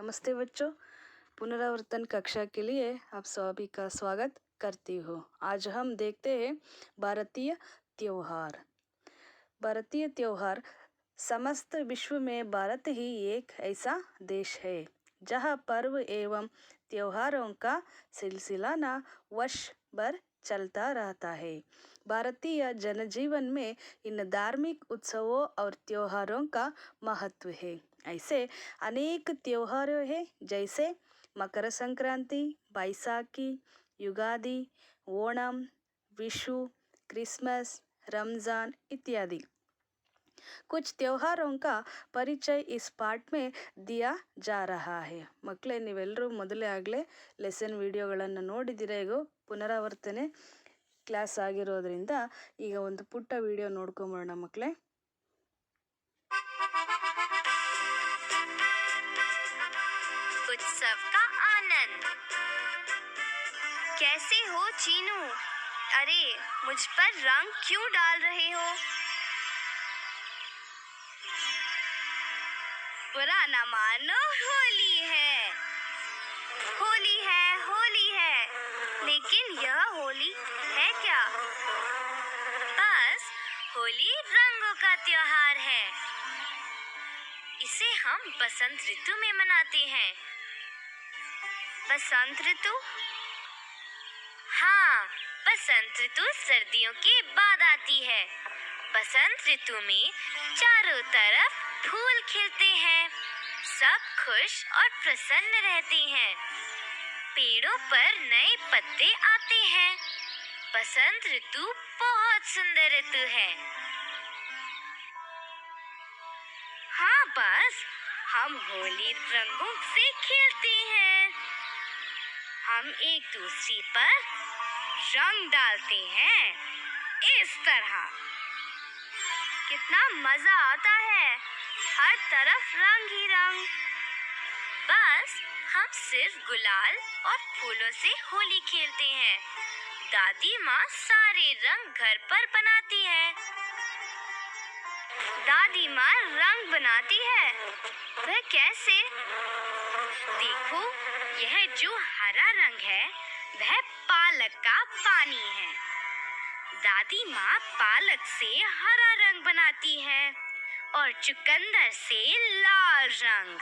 नमस्ते बच्चों, पुनरावर्तन कक्षा के लिए आप सभी का स्वागत करती हूँ। आज हम देखते हैं भारतीय त्योहार। भारतीय त्योहार समस्त विश्व में भारत ही एक ऐसा देश है जहाँ पर्व एवं त्योहारों का सिलसिला न वर्ष भर चलता रहता है। भारतीय जनजीवन में इन धार्मिक उत्सवों और त्योहारों का महत्व है। ऐसे अनेक त्योहार हैं जैसे मकर संक्रांति, बैसाखी, युगादि, ओणम, विशु, क्रिसमस, रमजान इत्यादि। कुछ त्योहारों का ಪರಿಚಯ इस ಪಾಠ में दिया जा रहा है. ಮಕ್ಕಳೇ, ನೀವೆಲ್ಲರೂ ಮೊದಲೇ ಆಗಲೇ ಲೆಸನ್ ವಿಡಿಯೋಗಳನ್ನು ನೋಡಿದ್ದೀರಾ. ಈಗ ಪುನರಾವರ್ತನೆ ಕ್ಲಾಸ್ ಆಗಿರೋದ್ರಿಂದ ಈಗ ಒಂದು ಪುಟ್ಟ ವಿಡಿಯೋ ನೋಡ್ಕೊಂಬರೋಣ ಮಕ್ಕಳೇ. उत्सव का आनंद। कैसे हो चीनू? अरे, मुझ पर रंग क्यों डाल रहे हो? बुरा ना मानो, होली है। होली है, होली है, लेकिन यह होली है क्या? बस होली रंगों का त्योहार है। इसे हम बसंत ऋतु में मनाते हैं। बसंत ऋतु? हाँ, बसंत ऋतु सर्दियों के बाद आती है। बसंत ऋतु में चारों तरफ फूल खिलते हैं, सब खुश और प्रसन्न रहते हैं, पेड़ों पर नए पत्ते आते हैं। बसंत ऋतु बहुत सुंदर ऋतु है। हाँ, बस हम होली रंगों से खेलते हैं। हम एक दूसरे पर रंग डालते हैं, इस तरह। कितना मजा आता है, हर तरफ रंग ही रंग। बस हम सिर्फ गुलाल और फूलों से होली खेलते हैं। दादी माँ सारे रंग घर पर बनाती है। दादी माँ रंग बनाती है, वह कैसे? देखो, यह जो हरा रंग है वह पालक का पानी है। दादी माँ पालक से हरा रंग बनाती है और चुकंदर से लाल रंग,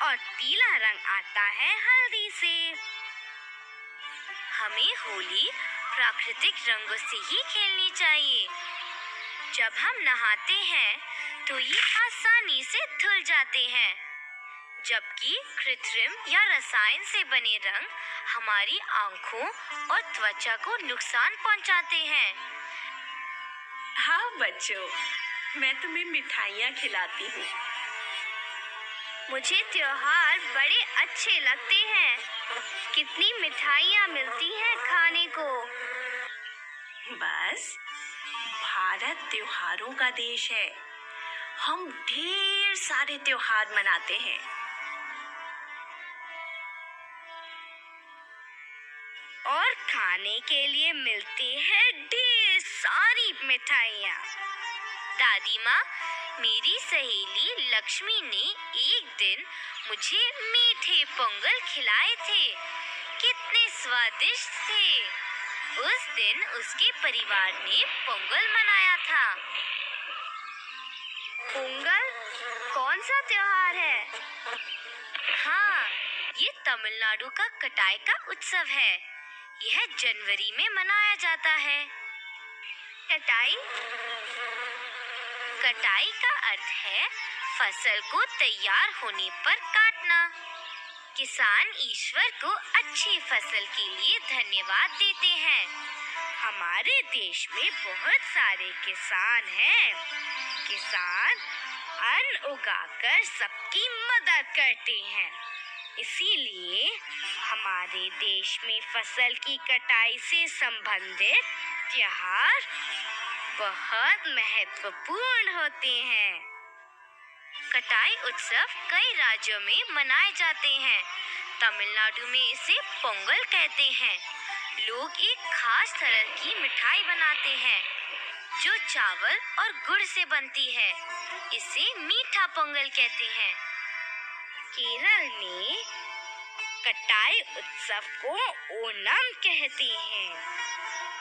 और पीला रंग आता है हल्दी से। हमें होली प्राकृतिक रंगों से ही खेलनी चाहिए। जब हम नहाते हैं तो ये आसानी से धुल जाते हैं, जबकि कृत्रिम या रसायन से बने रंग हमारी आंखों और त्वचा को नुकसान पहुंचाते हैं। हाँ बच्चों, मैं तुम्हें मिठाइयाँ खिलाती हूँ। मुझे त्योहार बड़े अच्छे लगते हैं। कितनी मिठाइयाँ मिलती हैं खाने को। बस, भारत त्योहारों का देश है। हम ढेर सारे त्योहार मनाते हैं। और खाने के लिए मिलती है ढेर सारी मिठाइयाँ। दादी माँ, मेरी सहेली लक्ष्मी ने एक दिन मुझे मीठे पोंगल खिलाए थे। कितने स्वादिष्ट थे। उस दिन उसके परिवार ने पोंगल मनाया था। पोंगल कौन सा त्योहार है? हाँ, ये तमिलनाडु का कटाई का उत्सव है। यह जनवरी में मनाया जाता है। कटाई? कटाई का अर्थ है फसल को तैयार होने पर काटना। किसान ईश्वर को अच्छी फसल के लिए धन्यवाद देते हैं। हमारे देश में बहुत सारे किसान हैं। किसान अन्न उगाकर सबकी मदद करते हैं। इसीलिए हमारे देश में फसल की कटाई से संबंधित त्योहार बहुत महत्वपूर्ण होते हैं। कटाई उत्सव कई राज्यों में मनाए जाते हैं। तमिलनाडु में इसे पोंगल कहते हैं। लोग एक खास तरह की मिठाई बनाते हैं जो चावल और गुड़ से बनती है। इसे मीठा पोंगल कहते हैं। केरल में कटाई उत्सव को ओणम कहते हैं।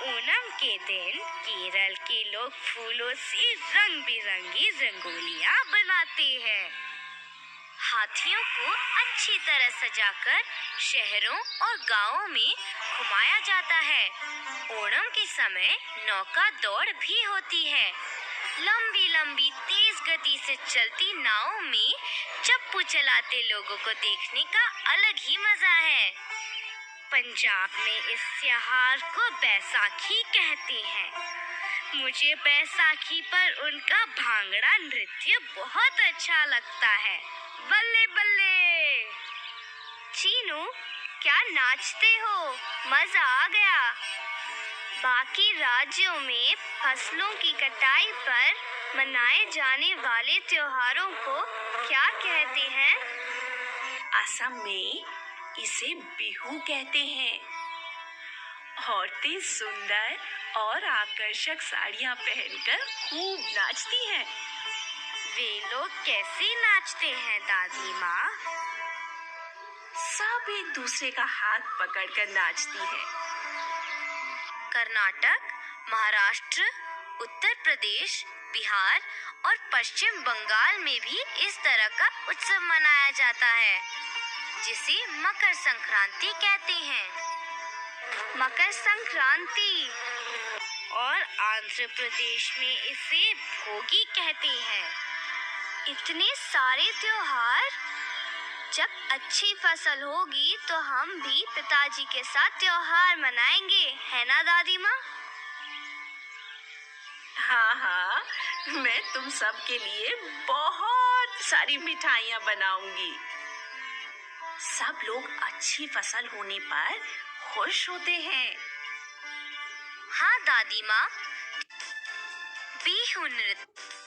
ओणम के दिन केरल के लोग फूलों से रंग बिरंगी रंगोलियां बनाते हैं। हाथियों को अच्छी तरह सजाकर शहरों और गांवों में घुमाया जाता है। ओणम के समय नौका दौड़ भी होती है। लंबी लंबी तेज गति से चलती नावों में चप्पू चलाते लोगों को देखने का अलग ही मजा है। पंजाब में इस त्योहार को बैसाखी कहते हैं। मुझे बैसाखी पर उनका भांगड़ा नृत्य बहुत अच्छा लगता है। बल्ले बल्ले। चीनू, क्या नाचते हो? मजा आ गया। बाकी राज्यों में फसलों की कटाई पर मनाए जाने वाले त्योहारों को क्या कहते हैं? असम में इसे बिहू कहते हैं। औरतें सुंदर और आकर्षक साड़ियां पहनकर खूब नाचती हैं। वे लोग कैसे नाचते हैं दादी माँ? सब एक दूसरे का हाथ पकड़कर नाचती हैं। कर्नाटक, महाराष्ट्र, उत्तर प्रदेश, बिहार और पश्चिम बंगाल में भी इस तरह का उत्सव मनाया जाता है, जिसे मकर संक्रांति कहते हैं। मकर संक्रांति। और आंध्र प्रदेश में इसे भोगी कहते हैं। इतने सारे त्योहार। जब अच्छी फसल होगी तो हम भी पिताजी के साथ त्योहार मनाएंगे, है ना दादी माँ? हाँ हाँ, मैं तुम सब के लिए बहुत सारी मिठाइयाँ बनाऊंगी। सब लोग अच्छी फसल होने पर खुश होते हैं। हाँ दादी माँ। बिहू नृत्य।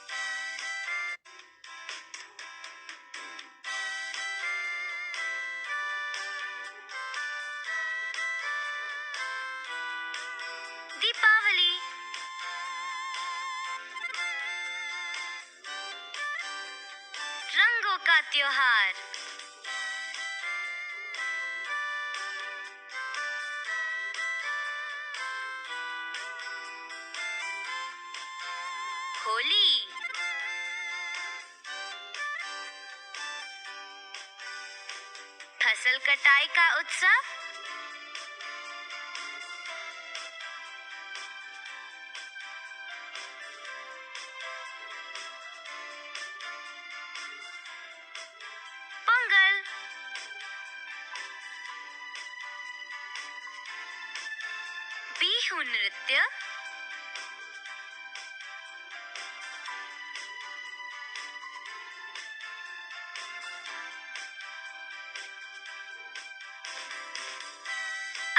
दीपावली। रंगों का त्योहार। होली। फसल कटाई का उत्सव। पोंगल। बिहू नृत्य।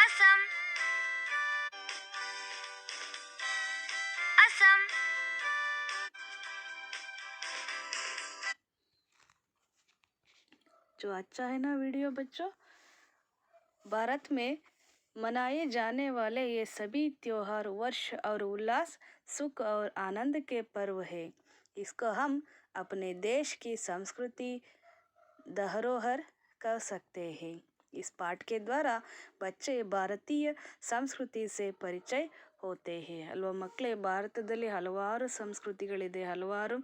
असम। असम। जो अच्छा है ना वीडियो बच्चों। भारत में मनाए जाने वाले ये सभी त्योहार वर्ष और उल्लास, सुख और आनंद के पर्व है। इसको हम अपने देश की संस्कृति धरोहर कह सकते हैं। इस पाठ के द्वारा बच्चे भारतीय ಸಂಸ್ಕೃತಿ से ಪರಿಚಯ ಹೋತೆ हैं ಅಲ್ವಾ ಮಕ್ಕಳೇ? ಭಾರತದಲ್ಲಿ ಹಲವಾರು ಸಂಸ್ಕೃತಿಗಳಿದೆ, ಹಲವಾರು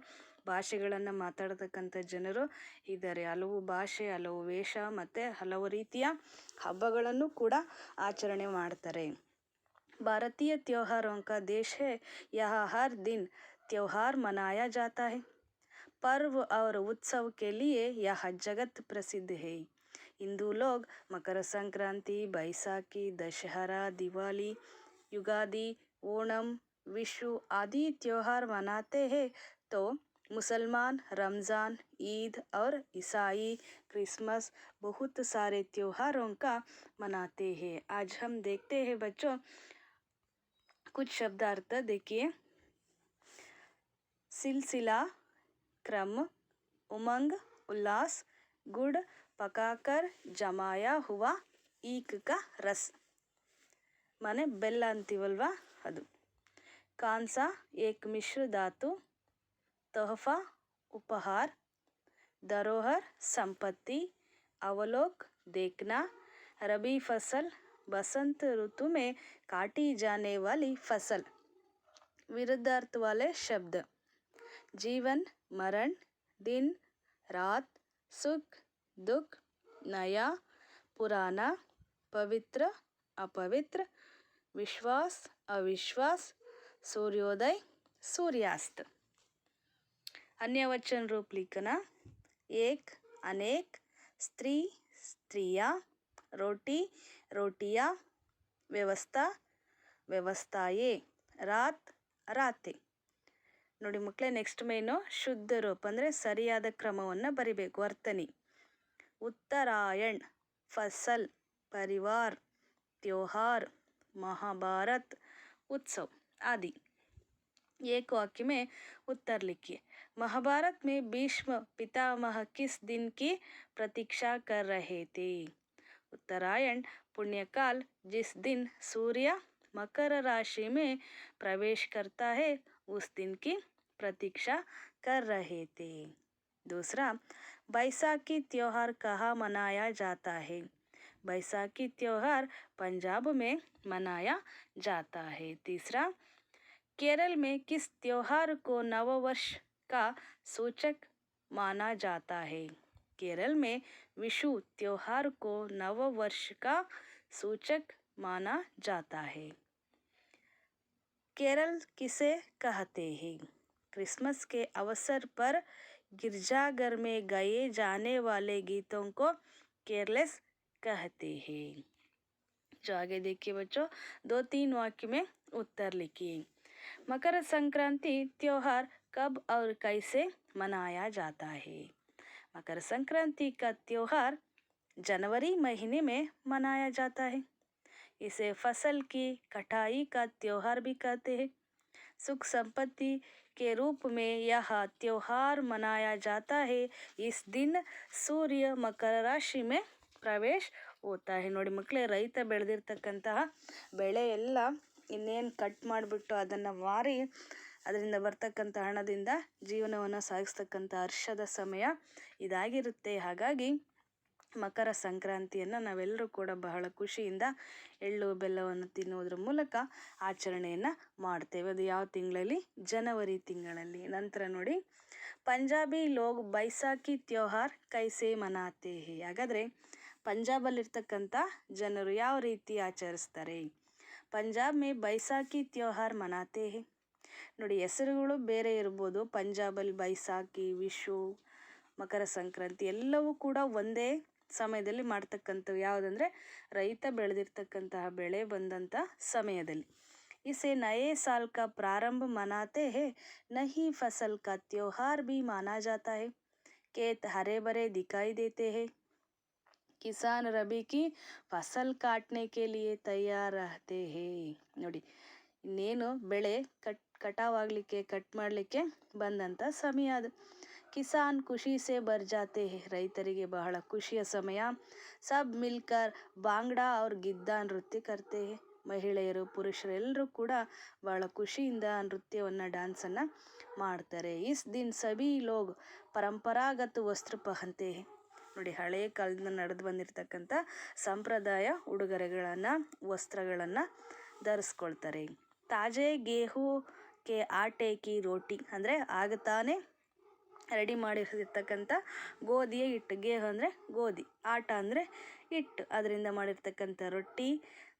ಭಾಷೆಗಳನ್ನು ಮಾತಾಡತಕ್ಕಂಥ ಜನರು ಇದ್ದಾರೆ. ಹಲವು ಭಾಷೆ, ಹಲವು ವೇಷ ಮತ್ತು ಹಲವು ರೀತಿಯ ಹಬ್ಬಗಳನ್ನು ಕೂಡ ಆಚರಣೆ ಮಾಡ್ತಾರೆ. भारतीय त्योहारों का देश है। यहाँ हर दिन त्योहार मनाया जाता है। पर्व और उत्सव के लिए यह जगत प्रसिद्ध है। हिंदू लोग मकर संक्रांति, बैसाखी, दशहरा, दिवाली, युगादि, ओणम, विशु आदि त्योहार मनाते हैं, तो मुसलमान रमज़ान, ईद और ईसाई क्रिसमस बहुत सारे त्योहारों का मनाते हैं। आज हम देखते हैं बच्चों कुछ शब्दार्थ। देखिए, सिलसिला, क्रम, उमंग, उल्लास, गुड़ पकाकर जमाया हुआ ईख का रस माने ಬೆಲ್ಲ ಅಂತೀವಲ್ವಾ ಅದು. कांसा एक मिश्र धातु, तोहफा उपहार, धरोहर संपत्ति, अवलोक देखना, रबी फसल बसंत ऋतु में काटी जाने वाली फसल। विरुद्धार्थ वाले शब्द जीवन मरण, दिन रात, सुख दुख, नया पुराना, पवित्र अपवित्र, विश्वास अविश्वास, सूर्योदय सूर्यास्त। अन्य वचन रूप लिखना एक अनेक, स्त्री स्त्रियाँ, रोटी रोटियाँ, ವ್ಯವಸ್ಥಾ ವ್ಯವಸ್ಥಾಯೇ, ರಾತ್ ರಾತೆ. ನೋಡಿ ಮಕ್ಕಳೇ, ನೆಕ್ಸ್ಟ್ ಮೇನು ಶುದ್ಧ ರೂಪ ಅಂದರೆ ಸರಿಯಾದ ಕ್ರಮವನ್ನು ಬರಿಬೇಕು. ವರ್ತನಿ उत्तरायण फसल परिवार त्योहार महाभारत उत्सव आदि। एक वाक्य में उत्तर लिखिए। महाभारत में भीष्म पितामह किस दिन की प्रतीक्षा कर रहे थे? उत्तरायण पुण्यकाल जिस दिन सूर्य मकर राशि में प्रवेश करता है उस दिन की प्रतीक्षा कर रहे थे। दूसरा, बैसाखी त्योहार कहाँ मनाया जाता है? बैसाखी त्योहार पंजाब में मनाया जाता है। तीसरा, केरल में किस त्योहार को नववर्ष का सूचक माना जाता है? केरल में विशु त्योहार को नववर्ष का सूचक माना जाता है। केरल किसे कहते हैं? क्रिसमस के अवसर पर गिरजाघर में गाए जाने वाले गीतों को केरलेस कहते हैं। जो आगे देखिए बच्चों, 2-3 वाक्य में उत्तर लिखिए। मकर संक्रांति त्योहार कब और कैसे मनाया जाता है? मकर संक्रांति का त्योहार जनवरी महीने में मनाया जाता है। इसे फसल की कटाई का त्योहार भी कहते हैं। सुख संपत्ति के रूप में यह त्योहार मनाया जाता है। इस दिन सूर्य मकर राशि में ಪ್ರವೇಶ ಹೋಗ್ತಾ है। ನೋಡಿ ಮಕ್ಕಳೇ, ರೈತ ಬೆಳೆದಿರ್ತಕ್ಕಂತಹ ಬೆಳೆ ಎಲ್ಲ ಇನ್ನೇನು ಕಟ್ ಮಾಡಿಬಿಟ್ಟು ಅದನ್ನು ಮಾರಿ ಅದರಿಂದ ಬರ್ತಕ್ಕಂಥ ಹಣದಿಂದ ಜೀವನವನ್ನು ಸಾಗಿಸ್ತಕ್ಕಂಥ ಹರ್ಷದ ಸಮಯ ಇದಾಗಿರುತ್ತೆ. ಹಾಗಾಗಿ ಮಕರ ಸಂಕ್ರಾಂತಿಯನ್ನು ನಾವೆಲ್ಲರೂ ಕೂಡ ಬಹಳ ಖುಷಿಯಿಂದ ಎಳ್ಳು ಬೆಲ್ಲವನ್ನು ತಿನ್ನುವುದರ ಮೂಲಕ ಆಚರಣೆಯನ್ನು ಮಾಡ್ತೇವೆ. ಅದು ಯಾವ ತಿಂಗಳಲ್ಲಿ? ಜನವರಿ ತಿಂಗಳಲ್ಲಿ. ನಂತರ ನೋಡಿ, ಪಂಜಾಬಿ ಲೋಗ್ ಬೈಸಾಖಿ ತ್ಯೋಹಾರ್ ಕೈಸೆ ಮನಾತೆ ಹೇ? ಹಾಗಾದರೆ ಪಂಜಾಬಲ್ಲಿರ್ತಕ್ಕಂಥ ಜನರು ಯಾವ ರೀತಿ ಆಚರಿಸ್ತಾರೆ? ಪಂಜಾಬ್ ಮೇ ಬೈಸಾಖಿ ತ್ಯೋಹಾರ್ ಮನಾತೆ ಹೇ. ನೋಡಿ, ಹೆಸರುಗಳು ಬೇರೆ ಇರ್ಬೋದು. ಪಂಜಾಬಲ್ಲಿ ಬೈಸಾಖಿ, ವಿಶು, ಮಕರ ಸಂಕ್ರಾಂತಿ ಎಲ್ಲವೂ ಕೂಡ ಒಂದೇ ಸಮಯದಲ್ಲಿ ಮಾಡ್ತಕ್ಕಂಥವು. ಯಾವುದಂದರೆ ರೈತ ಬೆಳೆದಿರ್ತಕ್ಕಂತಹ ಬೆಳೆ ಬಂದಂಥ ಸಮಯದಲ್ಲಿ. इसे नए साल का प्रारंभ मनाते हैं। नई फसल का त्योहार भी माना जाता है। खेत हरे भरे दिखाई देते हैं। किसान रबी की फसल काटने के लिए तैयार रहते हैं। ನೋಡಿ, ಇನ್ನೇನು ಬೆಳೆ ಕಟಾವಾಗಲಿಕ್ಕೆ ಕಟ್ ಮಾಡಲಿಕ್ಕೆ ಬಂದಂಥ ಸಮಯ ಅದು. ಕಿಸಾನ್ ಖುಷಿ ಸೆ ಭರ್ ಜಾತೆ ಹೇ. ರೈತರಿಗೆ ಬಹಳ ಖುಷಿಯ ಸಮಯ. ಸಬ್ ಮಿಲ್ಕರ್ ಬಾಂಗ್ಡಾ और ಗಿದ್ದಾ ನೃತ್ಯ ಕರ್ತೆ ಹೇ. ಮಹಿಳೆಯರು ಪುರುಷರೆಲ್ಲರೂ ಕೂಡ ಬಹಳ ಖುಷಿಯಿಂದ ನೃತ್ಯವನ್ನು ಡ್ಯಾನ್ಸನ್ನು ಮಾಡ್ತಾರೆ. ಇಸ್ ದಿನ್ ಸಭಿ ಲೋಗ್ ಪರಂಪರಾಗತ ವಸ್ತ್ರ ಪಹನ್ತೆ ಹೇ. ನೋಡಿ, ಹಳೆಯ ಕಾಲದಿಂದ ನಡೆದು ಬಂದಿರತಕ್ಕಂಥ ಸಂಪ್ರದಾಯ ಉಡುಗೊರೆಗಳನ್ನು ವಸ್ತ್ರಗಳನ್ನು ಧರಿಸ್ಕೊಳ್ತಾರೆ. ತಾಜೆ ಗೇಹು ಕೆ ಆಟೆ ಕಿ ರೋಟಿ ಅಂದರೆ ಆಗತಾನೆ ರೆಡಿ ಮಾಡಿರ್ತಕ್ಕಂಥ ಗೋಧಿಯ ಹಿಟ್ಟು. ಗೇಹು ಅಂದರೆ ಗೋಧಿ, ಆಟ ಅಂದರೆ ಹಿಟ್ಟು, ಅದರಿಂದ ಮಾಡಿರ್ತಕ್ಕಂಥ ರೊಟ್ಟಿ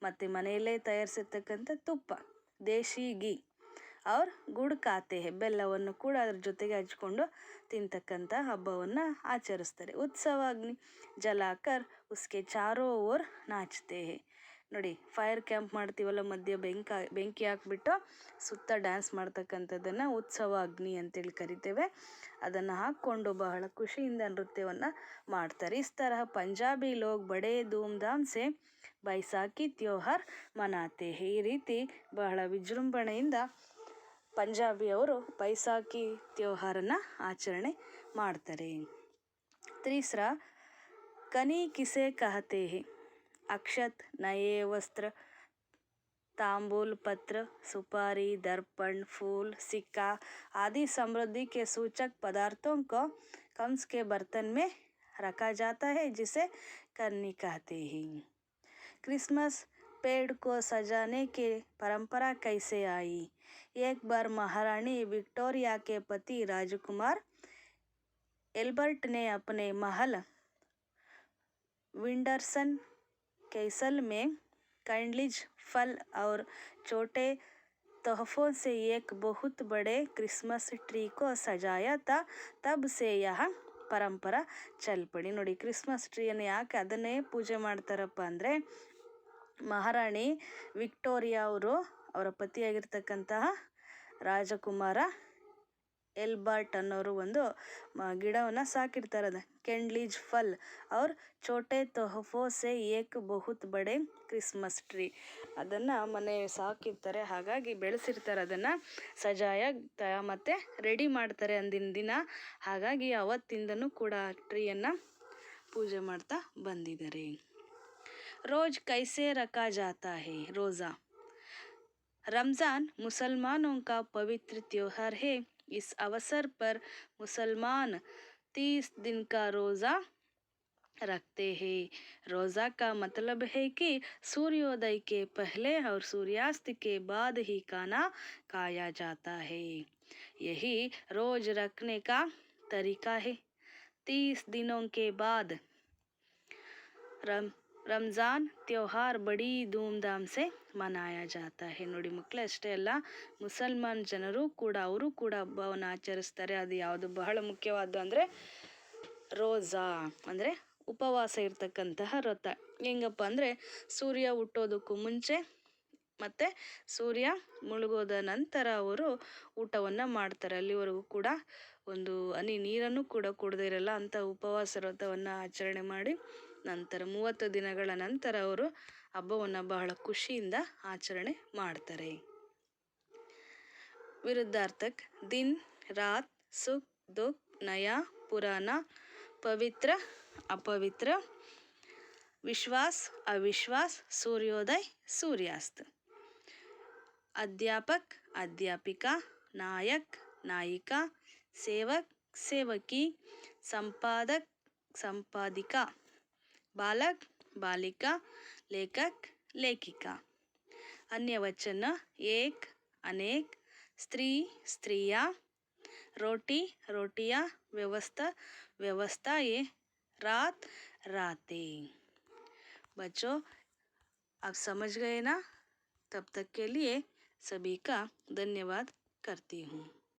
ಮತ್ತು ಮನೆಯಲ್ಲೇ ತಯಾರಿಸಿರ್ತಕ್ಕಂಥ ತುಪ್ಪ, ದೇಶಿ ಗೀ ಅವ್ರ ಗುಡ್ ಖಾತೆ ಬೆಲ್ಲವನ್ನು ಕೂಡ ಅದ್ರ ಜೊತೆಗೆ ಹಚ್ಕೊಂಡು ತಿಂತಕ್ಕಂಥ ಹಬ್ಬವನ್ನು ಆಚರಿಸ್ತಾರೆ. ಉತ್ಸವ ಅಗ್ನಿ ಜಲಾಕರ್ ಉಸ್ಕೆ ಚಾರೋ ಓರ್ ನಾಚ್ತೆ ಹೇ. ನೋಡಿ, ಫೈರ್ ಕ್ಯಾಂಪ್ ಮಾಡ್ತೀವಲ್ಲ, ಮಧ್ಯೆ ಬೆಂಕಿ ಹಾಕ್ಬಿಟ್ಟು ಸುತ್ತ ಡ್ಯಾನ್ಸ್ ಮಾಡ್ತಕ್ಕಂಥದ್ದನ್ನು ಉತ್ಸವ ಅಗ್ನಿ ಅಂತೇಳಿ ಕರಿತೇವೆ. ಅದನ್ನು ಹಾಕ್ಕೊಂಡು ಬಹಳ ಖುಷಿಯಿಂದ ನೃತ್ಯವನ್ನು ಮಾಡ್ತಾರೆ. ಇಸ್ ತರಹ ಪಂಜಾಬಿ ಲೋಗ್ ಬಡೇ ಧೂಮ್ಧಾಮ್ ಸೆ ಬೈಸಾಖಿ ತ್ಯೋಹಾರ್ ಮನಾತೆ ಹೇ. ಈ ರೀತಿ ಬಹಳ ವಿಜೃಂಭಣೆಯಿಂದ ಪಂಜಾಬಿಯವರು ಬೈಸಾಖಿ ತ್ಯೋಹಾರನ್ನು ಆಚರಣೆ ಮಾಡ್ತಾರೆ. तीसरा, कनी किसे कहते हैं? अक्षत, नए वस्त्र, तांबूल पत्र, सुपारी, दर्पण, फूल, सिक्का आदि समृद्धि के सूचक पदार्थों को कंस के बर्तन में रखा जाता है, जिसे करनी कहते हैं। क्रिसमस पेड़ को सजाने की परंपरा कैसे आई? एक बार महारानी विक्टोरिया के पति राजकुमार एल्बर्ट ने अपने महल विंडरसन कैसल में कैंडलिज, फल और छोटे तोहफों से एक बहुत बड़े क्रिसमस ट्री को सजाया था। तब से यह ಪರಂಪರ ಚಲ್ಪಡಿ. ನೋಡಿ, ಕ್ರಿಸ್ಮಸ್ ಟ್ರೀಯನ್ನು ಯಾಕೆ ಅದನ್ನೇ ಪೂಜೆ ಮಾಡ್ತಾರಪ್ಪ ಅಂದರೆ, ಮಹಾರಾಣಿ ವಿಕ್ಟೋರಿಯಾ ಅವರು ಅವರ ಪತಿಯಾಗಿರ್ತಕ್ಕಂತಹ ರಾಜಕುಮಾರ ಎಲ್ಬರ್ಟ್ ಅನ್ನೋರು ಒಂದು ಗಿಡವನ್ನು ಸಾಕಿರ್ತಾರೆ. ಅದು ಕೆಂಡ್ಲಿಜ್ ಫಲ್ और छोटे तोहफों से एक बहुत बड़े ಕ್ರಿಸ್ಮಸ್ ಟ್ರೀ, ಅದನ್ನು ಮನೆ ಸಾಕಿರ್ತಾರೆ. ಹಾಗಾಗಿ ಬೆಳೆಸಿರ್ತಾರೆ, ಅದನ್ನು ಸಜಾಯ ಮತ್ತು ರೆಡಿ ಮಾಡ್ತಾರೆ ಅಂದಿನ ದಿನ. ಹಾಗಾಗಿ ಅವತ್ತಿಂದನೂ ಕೂಡ ಟ್ರೀಯನ್ನು ಪೂಜೆ ಮಾಡ್ತಾ ಬಂದಿದ್ದಾರೆ. रोज़ कैसे रखा जाता है? रोज़ा. रमज़ान मुसलमानों का पवित्र त्योहार है. इस अवसर पर मुसलमान 30 दिन का रोज़ा रखते हैं. रोज़ा का मतलब है कि सूर्योदय के पहले और सूर्यास्त के बाद ही खाना खाया जाता है. यही रोज़ रखने का तरीका है. 30 दिनों के बाद ರಂಜಾನ್ ತ್ಯೋಹಾರ್ ಬಡಿ ಧೂಮ್ಧಾಮ್ ಸೆ ಮನಾಯಾ ಜಾತಾ ಹೇ. ನೋಡಿ ಮಕ್ಕಳೇ, ಅಷ್ಟೇ ಅಲ್ಲ, ಮುಸಲ್ಮಾನ್ ಜನರು ಕೂಡ ಅವರು ಕೂಡ ಹಬ್ಬವನ್ನು ಆಚರಿಸ್ತಾರೆ. ಅದು ಯಾವುದು ಬಹಳ ಮುಖ್ಯವಾದ್ದು ಅಂದರೆ ರೋಜಾ, ಅಂದರೆ ಉಪವಾಸ ಇರ್ತಕ್ಕಂತಹ ವ್ರತ. ಹೆಂಗಪ್ಪ ಅಂದರೆ ಸೂರ್ಯ ಹುಟ್ಟೋದಕ್ಕೂ ಮುಂಚೆ ಮತ್ತು ಸೂರ್ಯ ಮುಳುಗೋದ ನಂತರ ಅವರು ಊಟವನ್ನು ಮಾಡ್ತಾರೆ. ಅಲ್ಲಿವರೆಗೂ ಕೂಡ ಒಂದು ಹನಿ ನೀರನ್ನು ಕೂಡ ಕುಡದೇ ಇರಲ್ಲ. ಅಂಥ ಉಪವಾಸ ವ್ರತವನ್ನು ಆಚರಣೆ ಮಾಡಿ ನಂತರ 30 ದಿನಗಳ ನಂತರ ಅವರು ಹಬ್ಬವನ್ನು ಬಹಳ ಖುಷಿಯಿಂದ ಆಚರಣೆ ಮಾಡ್ತಾರೆ. ವಿರುದ್ಧಾರ್ಥಕ್ ದಿನ್, ರಾತ್, ಸುಖ್, ದುಃಖ, ನಯಾ, ಪುರಾಣ, ಪವಿತ್ರ, ಅಪವಿತ್ರ, ವಿಶ್ವಾಸ್, ಅವಿಶ್ವಾಸ್, सूर्योदय, सूर्यास्त. अध्यापक, अध्यापिका, नायक, नायिका, सेवक, सेवकी, संपादक, संपादिका, बालक, बालिका, लेखक, लेखिका. अन्य वचन एक, अनेक, स्त्री, स्त्रियाँ, रोटी, रोटियाँ, व्यवस्था, व्यवस्थाएं, रात, रातें. बच्चों, आप समझ गए ना? तब तक के लिए सभी का धन्यवाद करती हूँ.